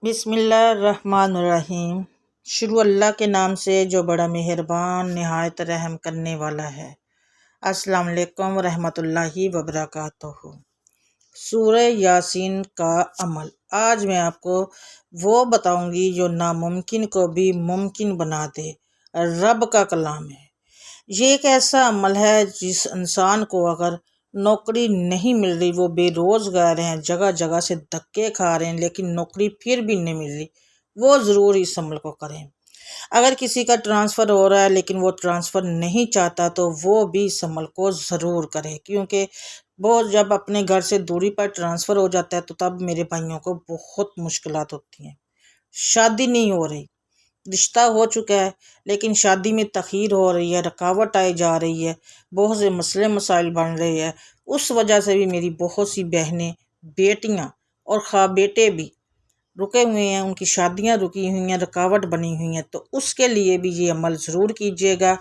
بسم اللہ الرحمن الرحیم۔ شروع اللہ کے نام سے جو بڑا مہربان نہایت رحم کرنے والا ہے۔ السلام علیکم ورحمۃ اللہ وبرکاتہ۔ سورہ یاسین کا عمل۔ آج میں آپ کو وہ بتاؤں گی جو ناممکن کو بھی ممکن بنا دے۔ رب کا کلام ہے۔ یہ ایک ایسا عمل ہے جس انسان کو اگر نوکری نہیں مل رہی، وہ بے روزگار ہیں، جگہ جگہ سے دھکے کھا رہے ہیں، لیکن نوکری پھر بھی نہیں مل رہی، وہ ضرور اس عمل کو کریں۔ اگر کسی کا ٹرانسفر ہو رہا ہے لیکن وہ ٹرانسفر نہیں چاہتا تو وہ بھی اس عمل کو ضرور کرے، کیونکہ وہ جب اپنے گھر سے دوری پر ٹرانسفر ہو جاتا ہے تو تب میرے بھائیوں کو بہت مشکلات ہوتی ہیں۔ شادی نہیں ہو رہی، رشتہ ہو چکا ہے لیکن شادی میں تاخیر ہو رہی ہے، رکاوٹ آئی جا رہی ہے، بہت سے مسئلے مسائل بن رہے ہیں، اس وجہ سے بھی میری بہت سی بہنیں، بیٹیاں اور خواہ بیٹے بھی رکے ہوئے ہیں، ان کی شادیاں رکی ہوئی ہیں، رکاوٹ بنی ہوئی ہیں، تو اس کے لیے بھی یہ عمل ضرور کیجیے گا۔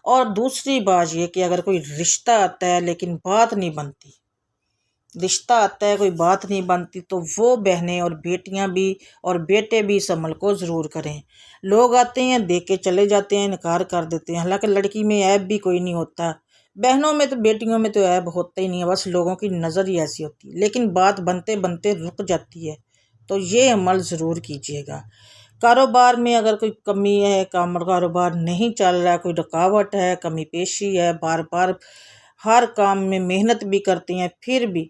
اور دوسری بات یہ کہ اگر کوئی رشتہ آتا ہے لیکن بات نہیں بنتی، رشتہ آتا ہے کوئی بات نہیں بنتی، تو وہ بہنیں اور بیٹیاں بھی اور بیٹے بھی اس عمل کو ضرور کریں۔ لوگ آتے ہیں، دیکھ کے چلے جاتے ہیں، انکار کر دیتے ہیں، حالانکہ لڑکی میں عیب بھی کوئی نہیں ہوتا، بہنوں میں تو بیٹیوں میں تو عیب ہوتا ہی نہیں ہے، بس لوگوں کی نظر ہی ایسی ہوتی ہے، لیکن بات بنتے بنتے رک جاتی ہے، تو یہ عمل ضرور کیجیے گا۔ کاروبار میں اگر کوئی کمی ہے، کاروبار نہیں چل رہا ہے، کوئی رکاوٹ ہے، کمی پیشی ہے، بار بار ہر کام میں محنت بھی کرتے ہیں پھر بھی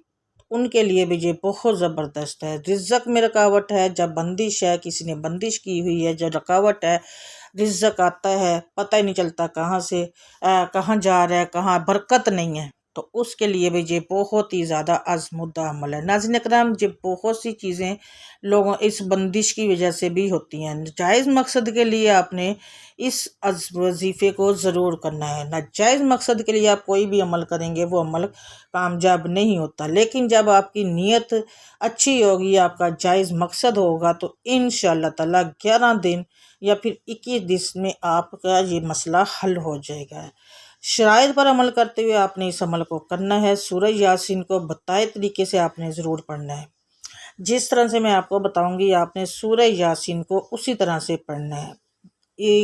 ان کے لیے بھی یہ بہت زبردست ہے۔ رزق میں رکاوٹ ہے، جب بندش ہے، کسی نے بندش کی ہوئی ہے، جب رکاوٹ ہے، رزق آتا ہے پتہ ہی نہیں چلتا کہاں سے کہاں جا رہا ہے، کہاں برکت نہیں ہے، تو اس کے لیے بھی یہ بہت ہی زیادہ آزمودہ عمل ہے۔ ناظرین کرام، یہ بہت سی چیزیں لوگوں اس بندش کی وجہ سے بھی ہوتی ہیں۔ جائز مقصد کے لیے آپ نے اس وظیفے کو ضرور کرنا ہے، ناجائز مقصد کے لیے آپ کوئی بھی عمل کریں گے وہ عمل کامیاب نہیں ہوتا، لیکن جب آپ کی نیت اچھی ہوگی، آپ کا جائز مقصد ہوگا، تو انشاءاللہ تعالیٰ 11 دن یا پھر 21 دن میں آپ کا یہ مسئلہ حل ہو جائے گا۔ شرائط پر عمل کرتے ہوئے آپ نے اس عمل کو کرنا ہے۔ سورہ یاسین کو بتائے طریقے سے آپ نے ضرور پڑھنا ہے، جس طرح سے میں آپ کو بتاؤں گی آپ نے سورہ یاسین کو اسی طرح سے پڑھنا ہے۔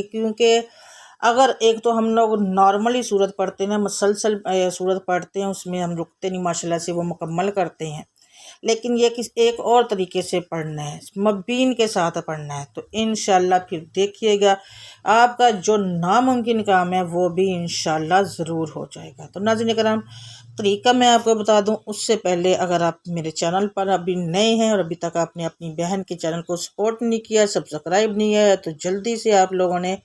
کیونکہ اگر ایک تو ہم لوگ نارملی صورت پڑھتے ہیں نا، مسلسل صورت پڑھتے ہیں، اس میں ہم رکتے نہیں، ماشاءاللہ سے وہ مکمل کرتے ہیں، لیکن یہ ایک اور طریقے سے پڑھنا ہے، مبین کے ساتھ پڑھنا ہے، تو انشاءاللہ پھر دیکھیے گا آپ کا جو ناممکن کام ہے وہ بھی انشاءاللہ ضرور ہو جائے گا۔ تو ناظرین کرام، طریقہ میں آپ کو بتا دوں اس سے پہلے اگر آپ میرے چینل پر ابھی نئے ہیں اور ابھی تک آپ نے اپنی بہن کے چینل کو سپورٹ نہیں کیا، سبسکرائب نہیں ہے، تو جلدی سے آپ لوگوں نے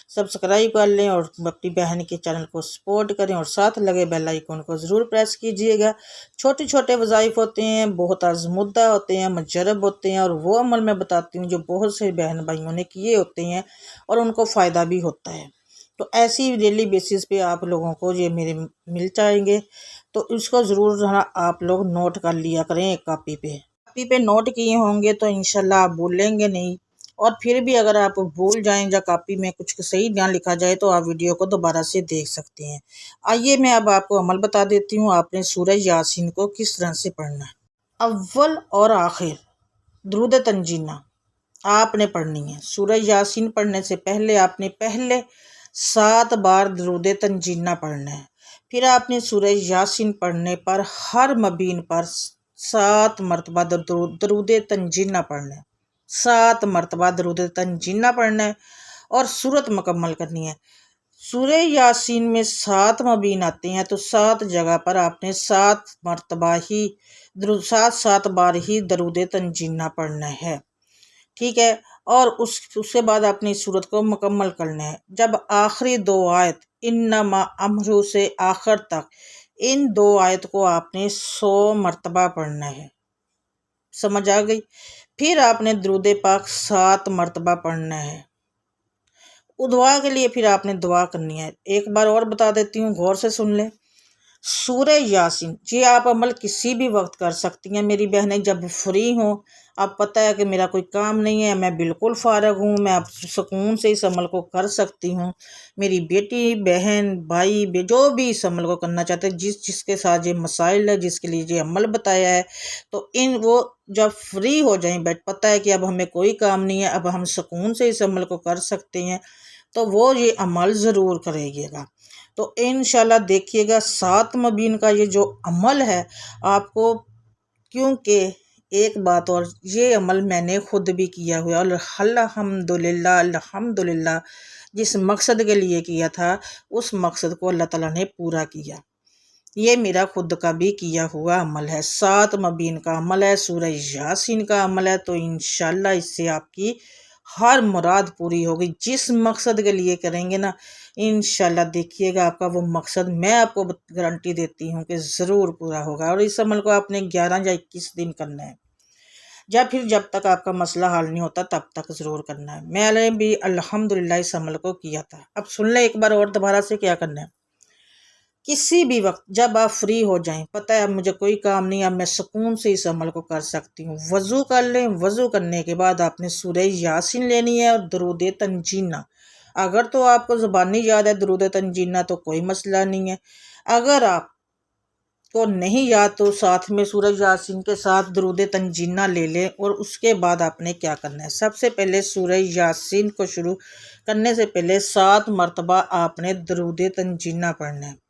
سبسکرائب کر لیں اور اپنی بہن کے چینل کو سپورٹ کریں، اور ساتھ لگے بیل آئیکن کو ضرور پریس کیجیے گا۔ چھوٹے چھوٹے وظائف ہوتے ہیں، بہت آزمودہ ہوتے ہیں، مجرب ہوتے ہیں، اور وہ عمل میں بتاتی ہوں جو بہت سے بہن بھائیوں نے کیے ہوتے ہیں اور ان کو فائدہ بھی ہوتا ہے۔ تو ایسی ڈیلی بیسس پہ آپ لوگوں کو یہ میرے مل جائیں گے، تو اس کو ضرور آپ لوگ نوٹ کر لیا کریں ایک کاپی پہ نوٹ کیے ہوں گے تو انشاءاللہ آپ بھولیں گے نہیں، اور پھر بھی اگر آپ بھول جائیں یا کاپی میں کچھ صحیح نہ لکھا جائے تو آپ ویڈیو کو دوبارہ سے دیکھ سکتے ہیں۔ آئیے میں اب آپ کو عمل بتا دیتی ہوں، آپ نے سورہ یاسین کو کس طرح سے پڑھنا ہے۔ اول اور آخر درود تنجینہ آپ نے پڑھنی ہے۔ سورہ یاسین پڑھنے سے پہلے آپ نے پہلے 7 بار درود تنجینہ پڑھنا ہے، پھر آپ نے سورہ یاسین پڑھنے پر ہر مبین پر 7 مرتبہ درود تنجینہ پڑھنا ہے، 7 مرتبہ درود تنجینہ پڑھنا ہے اور سورت مکمل کرنی ہے۔ سورہ یاسین میں 7 مبین آتے ہیں، تو 7 جگہ پر آپ نے 7 مرتبہ ہی 7 بار ہی درود تنجینہ پڑھنا ہے، ٹھیک ہے۔ اور اس کے بعد آپ نے اس سورت کو مکمل کرنا ہے۔ جب آخری 2 آیت انما امرو سے آخر تک، ان 2 آیت کو آپ نے 100 مرتبہ پڑھنا ہے، سمجھ آ گئی؟ پھر آپ نے درود پاک 7 مرتبہ پڑھنا ہے۔ دعا کے لیے پھر آپ نے دعا کرنی ہے۔ ایک بار اور بتا دیتی ہوں، غور سے سن لیں۔ سورہ یاسین یہ آپ عمل کسی بھی وقت کر سکتی ہیں میری بہنیں، جب فری ہوں اب پتہ ہے کہ میرا کوئی کام نہیں ہے، میں بالکل فارغ ہوں، میں اب سکون سے اس عمل کو کر سکتی ہوں۔ میری بیٹی، بہن، بھائی جو بھی اس عمل کو کرنا چاہتے ہیں، جس کے ساتھ یہ مسائل ہے، جس کے لیے یہ عمل بتایا ہے، تو وہ جب فری ہو جائیں، پتہ ہے کہ اب ہمیں کوئی کام نہیں ہے، اب ہم سکون سے اس عمل کو کر سکتے ہیں، تو وہ یہ عمل ضرور کرے گا۔ تو انشاءاللہ دیکھیے گا 7 مبین کا یہ جو عمل ہے آپ کو، کیونکہ ایک بات اور، یہ عمل میں نے خود بھی کیا ہوا، اور الحمدللہ الحمدللہ جس مقصد کے لیے کیا تھا اس مقصد کو اللہ تعالیٰ نے پورا کیا۔ یہ میرا خود کا بھی کیا ہوا عمل ہے، 7 مبین کا عمل ہے، سورہ یاسین کا عمل ہے، تو انشاءاللہ اس سے آپ کی ہر مراد پوری ہوگی۔ جس مقصد کے لیے کریں گے نا، انشاءاللہ دیکھیے گا آپ کا وہ مقصد، میں آپ کو گارنٹی دیتی ہوں کہ ضرور پورا ہوگا۔ اور اس عمل کو آپ نے 11 یا 21 دن کرنا ہے، جب تک آپ کا مسئلہ حل نہیں ہوتا تب تک ضرور کرنا ہے۔ میں نے بھی الحمدللہ اس عمل کو کیا تھا۔ اب سن لیں ایک بار اور دوبارہ سے کیا کرنا ہے۔ کسی بھی وقت جب آپ فری ہو جائیں، پتہ ہے اب مجھے کوئی کام نہیں، اب میں سکون سے اس عمل کو کر سکتی ہوں، وضو کر لیں۔ وضو کرنے کے بعد آپ نے سورہ یاسین لینی ہے اور درود تنجینہ۔ اگر تو آپ کو زبانی یاد ہے درود تنجینہ تو کوئی مسئلہ نہیں ہے، اگر آپ کو نہیں یاد تو ساتھ میں سورہ یاسین کے ساتھ درود تنجینہ لے لیں۔ اور اس کے بعد آپ نے کیا کرنا ہے، سب سے پہلے سورہ یاسین کو شروع کرنے سے پہلے 7 مرتبہ آپ نے درود تنجینہ پڑھنا ہے۔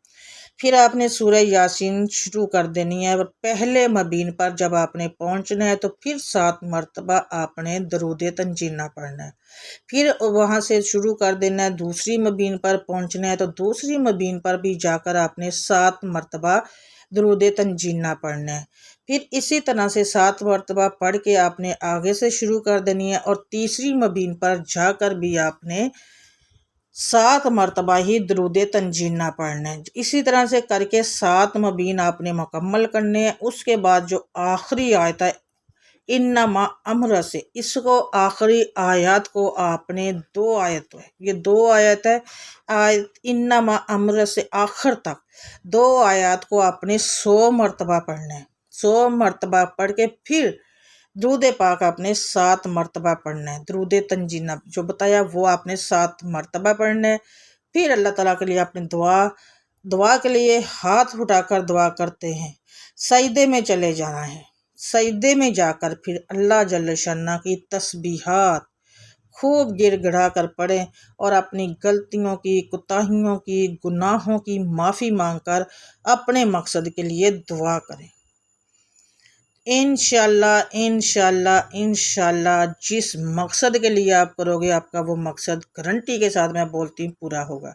پھر آپ نے سورہ یاسین شروع کر دینی ہے، اور پہلے مبین پر جب آپ نے پہنچنا ہے تو پھر 7 مرتبہ آپ نے درود تنجینہ پڑھنا ہے۔ پھر وہاں سے شروع کر دینا ہے، دوسری مبین پر پہنچنا ہے تو دوسری مبین پر بھی جا کر آپ نے 7 مرتبہ درود تنجینہ پڑھنا ہے۔ پھر اسی طرح سے 7 مرتبہ پڑھ کے آپ نے آگے سے شروع کر دینی ہے، اور تیسری مبین پر جا کر بھی آپ نے 7 مرتبہ ہی درود تنجینہ پڑھنا ہے۔ اسی طرح سے کر کے 7 مبین آپ نے مکمل کرنے ہیں۔ اس کے بعد جو آخری آیت ہے انما امر سے، اس کو آخری آیات کو آپ نے 2 آیت ہے، یہ 2 آیت ہے، آیت انما امر سے آخر تک 2 آیات کو آپ نے 100 مرتبہ پڑھنا ہے۔ 100 مرتبہ پڑھ کے پھر درود پاک آپ نے 7 مرتبہ پڑھنا ہے۔ درود تنجینہ جو بتایا وہ آپ نے 7 مرتبہ پڑھنا ہے۔ پھر اللہ تعالیٰ کے لیے آپ نے دعا کے لیے ہاتھ اٹھا کر دعا کرتے ہیں، سجدے میں چلے جانا ہے۔ سجدے میں جا کر پھر اللہ جل شانہ کی تسبیحات خوب گڑ گڑا کر پڑھیں، اور اپنی غلطیوں کی، کوتاہیوں کی، گناہوں کی معافی مانگ کر اپنے مقصد کے لیے دعا کریں۔ انشاءاللہ انشاءاللہ انشاءاللہ جس مقصد کے لیے آپ کرو گے آپ کا وہ مقصد گارنٹی کے ساتھ میں بولتی ہوں پورا ہوگا۔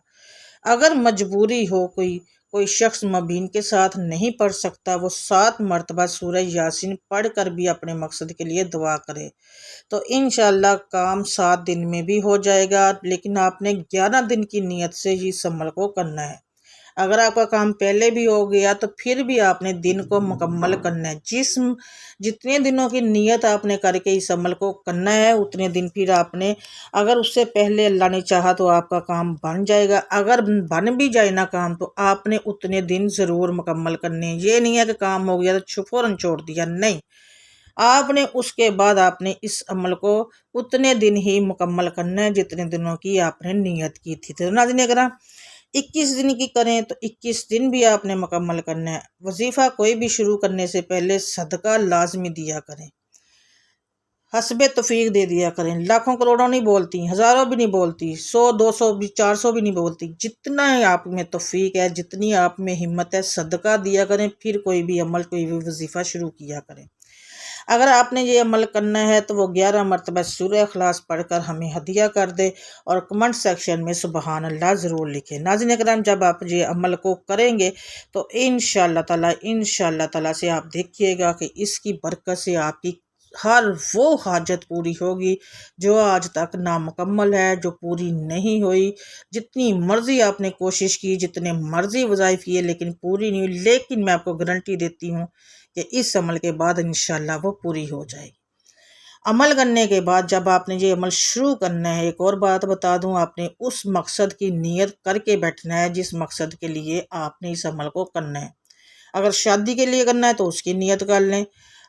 اگر مجبوری ہو کوئی شخص مبین کے ساتھ نہیں پڑھ سکتا، وہ 7 مرتبہ سورہ یاسین پڑھ کر بھی اپنے مقصد کے لیے دعا کرے، تو انشاءاللہ کام 7 دن میں بھی ہو جائے گا، لیکن آپ نے 11 دن کی نیت سے ہی اس عمل کو کرنا ہے۔ اگر آپ کا کام پہلے بھی ہو گیا تو پھر بھی آپ نے دن کو مکمل کرنا ہے۔ جتنے دنوں کی نیت آپ نے کر کے اس عمل کو کرنا ہے اتنے دن پھر آپ نے، اگر اس سے پہلے اللہ نے چاہا تو آپ کا کام بن جائے گا، اگر بن بھی جائے نا کام تو آپ نے اتنے دن ضرور مکمل کرنے ہیں۔ یہ نہیں ہے کہ کام ہو گیا تو فوراً چھوڑ دیا، نہیں، آپ نے اس کے بعد آپ نے اس عمل کو اتنے دن ہی مکمل کرنا ہے جتنے دنوں کی آپ نے نیت کی تھی۔ تو ناظرین کرام 21 دن کی کریں تو 21 دن بھی آپ نے مکمل کرنا ہے۔ وظیفہ کوئی بھی شروع کرنے سے پہلے صدقہ لازمی دیا کریں، حسب توفیق دے دیا کریں، لاکھوں کروڑوں نہیں بولتی، ہزاروں بھی نہیں بولتی، 100 200 بھی 400 بھی نہیں بولتی، جتنا آپ میں توفیق ہے، جتنی آپ میں ہمت ہے صدقہ دیا کریں، پھر کوئی بھی عمل کوئی بھی وظیفہ شروع کیا کریں۔ اگر آپ نے یہ عمل کرنا ہے تو وہ 11 مرتبہ سورہ اخلاص پڑھ کر ہمیں ہدیہ کر دے، اور کمنٹ سیکشن میں سبحان اللہ ضرور لکھیں۔ ناظرین کرام جب آپ یہ عمل کو کریں گے تو انشاءاللہ تعالیٰ سے آپ دیکھیے گا کہ اس کی برکت سے آپ کی ہر وہ حاجت پوری ہوگی جو آج تک نامکمل ہے، جو پوری نہیں ہوئی، جتنی مرضی آپ نے کوشش کی، جتنے مرضی وظائف کیے لیکن پوری نہیں ہوئی، لیکن میں آپ کو گارنٹی دیتی ہوں کہ اس عمل کے بعد انشاءاللہ وہ پوری ہو جائے گی۔ عمل کرنے کے بعد جب آپ نے یہ عمل شروع کرنا ہے، ایک اور بات بتا دوں، آپ نے اس مقصد کی نیت کر کے بیٹھنا ہے جس مقصد کے لیے آپ نے اس عمل کو کرنا ہے۔ اگر شادی کے لیے کرنا ہے تو اس کی نیت کر لیں،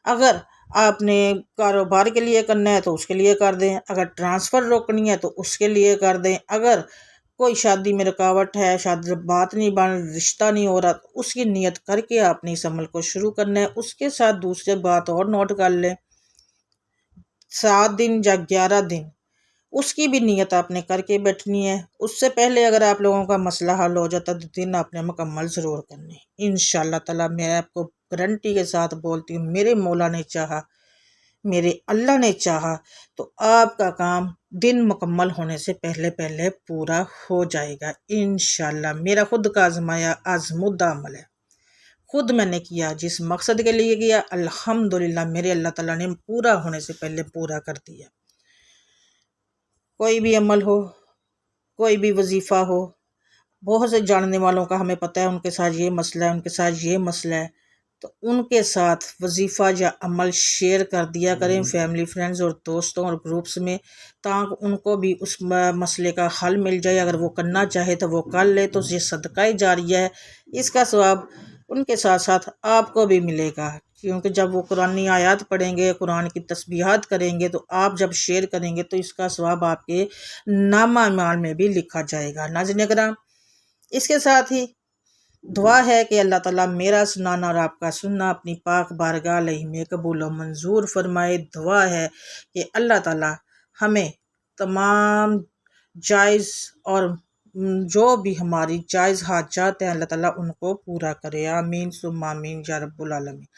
اگر آپ نے کاروبار کے لیے کرنا ہے تو اس کے لیے کر دیں، اگر ٹرانسفر روکنی ہے تو اس کے لیے کر دیں، اگر کوئی شادی میں رکاوٹ ہے، شادی بات نہیں بن، رشتہ نہیں ہو رہا، تو اس کی نیت کر کے آپ نے اس عمل کو شروع کرنا ہے۔ اس کے ساتھ دوسرے بات اور نوٹ کر لیں، 7 دن یا 11 دن اس کی بھی نیت آپ نے کر کے بیٹھنی ہے۔ اس سے پہلے اگر آپ لوگوں کا مسئلہ حل ہو جاتا تو دن آپ نے مکمل ضرور کرنے انشاءاللہ تعالی۔ میں آپ کو گارنٹی کے ساتھ بولتی ہوں، میرے مولا نے چاہا، میرے اللہ نے چاہا تو آپ کا کام دن مکمل ہونے سے پہلے پورا ہو جائے گا انشاءاللہ۔ میرا خود کا آزمودہ عمل ہے، خود میں نے کیا، جس مقصد کے لیے کیا الحمدللہ میرے اللہ تعالیٰ نے پورا ہونے سے پہلے پورا کر دیا۔ کوئی بھی عمل ہو، کوئی بھی وظیفہ ہو، بہت سے جاننے والوں کا ہمیں پتہ ہے ان کے ساتھ یہ مسئلہ ہے، ان کے ساتھ یہ مسئلہ ہے، تو ان کے ساتھ وظیفہ یا عمل شیئر کر دیا کریں فیملی فرینڈز اور دوستوں اور گروپس میں، تاکہ ان کو بھی اس مسئلے کا حل مل جائے۔ اگر وہ کرنا چاہے تو وہ کر لے، تو یہ صدقہ جاریہ ہے، اس کا ثواب ان کے ساتھ ساتھ آپ کو بھی ملے گا، کیونکہ جب وہ قرآنی آیات پڑھیں گے، قرآن کی تسبیحات کریں گے، تو آپ جب شیئر کریں گے تو اس کا ثواب آپ کے نامہ اعمال میں بھی لکھا جائے گا۔ ناظرین کرام، اس کے ساتھ ہی دعا ہے کہ اللہ تعالیٰ میرا سنانا اور آپ کا سننا اپنی پاک بارگاہ علیہ میں قبول و منظور فرمائے۔ دعا ہے کہ اللہ تعالیٰ ہمیں تمام جائز اور جو بھی ہماری جائز حاجات ہیں اللہ تعالیٰ ان کو پورا کرے، آمین ثم آمین یا رب العالمین۔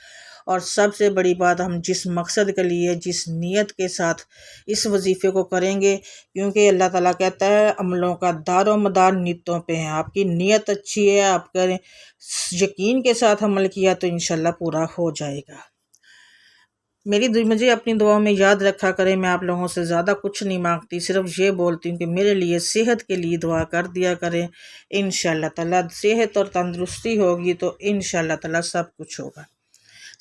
اور سب سے بڑی بات، ہم جس مقصد کے لیے، جس نیت کے ساتھ اس وظیفے کو کریں گے، کیونکہ اللہ تعالیٰ کہتا ہے عملوں کا دار و مدار نیتوں پہ ہیں، آپ کی نیت اچھی ہے، آپ کریں یقین کے ساتھ عمل کیا تو انشاءاللہ پورا ہو جائے گا۔ مجھے اپنی دعاؤں میں یاد رکھا کریں، میں آپ لوگوں سے زیادہ کچھ نہیں مانگتی، صرف یہ بولتی ہوں کہ میرے لیے صحت کے لیے دعا کر دیا کریں، انشاءاللہ تعالیٰ صحت اور تندرستی ہوگی تو انشاءاللہ تعالیٰ سب کچھ ہوگا۔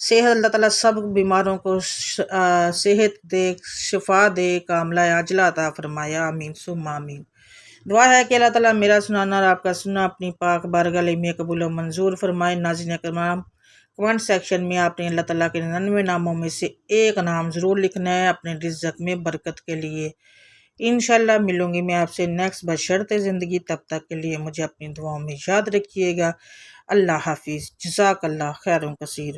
صحت اللہ تعالیٰ سب بیماروں کو صحت دے، شفا دے، کاملہ عاجلہ عطا فرمایا، آمین ثم آمین۔ دعا ہے کہ اللہ تعالیٰ میرا سنانا اور آپ کا سننا اپنی پاک بارگاہ میں قبول و منظور فرمائے۔ ناظرین کرام، کمنٹ سیکشن میں آپ نے اللہ تعالیٰ کے 99 ناموں میں سے ایک نام ضرور لکھنا ہے اپنے رزق میں برکت کے لیے۔ انشاءاللہ ملوں گی میں آپ سے نیکسٹ بشرط زندگی، تب تک کے لیے مجھے اپنی دعاؤں میں یاد رکھیے گا۔ اللہ حافظ، جزاک اللہ خیر کثیر۔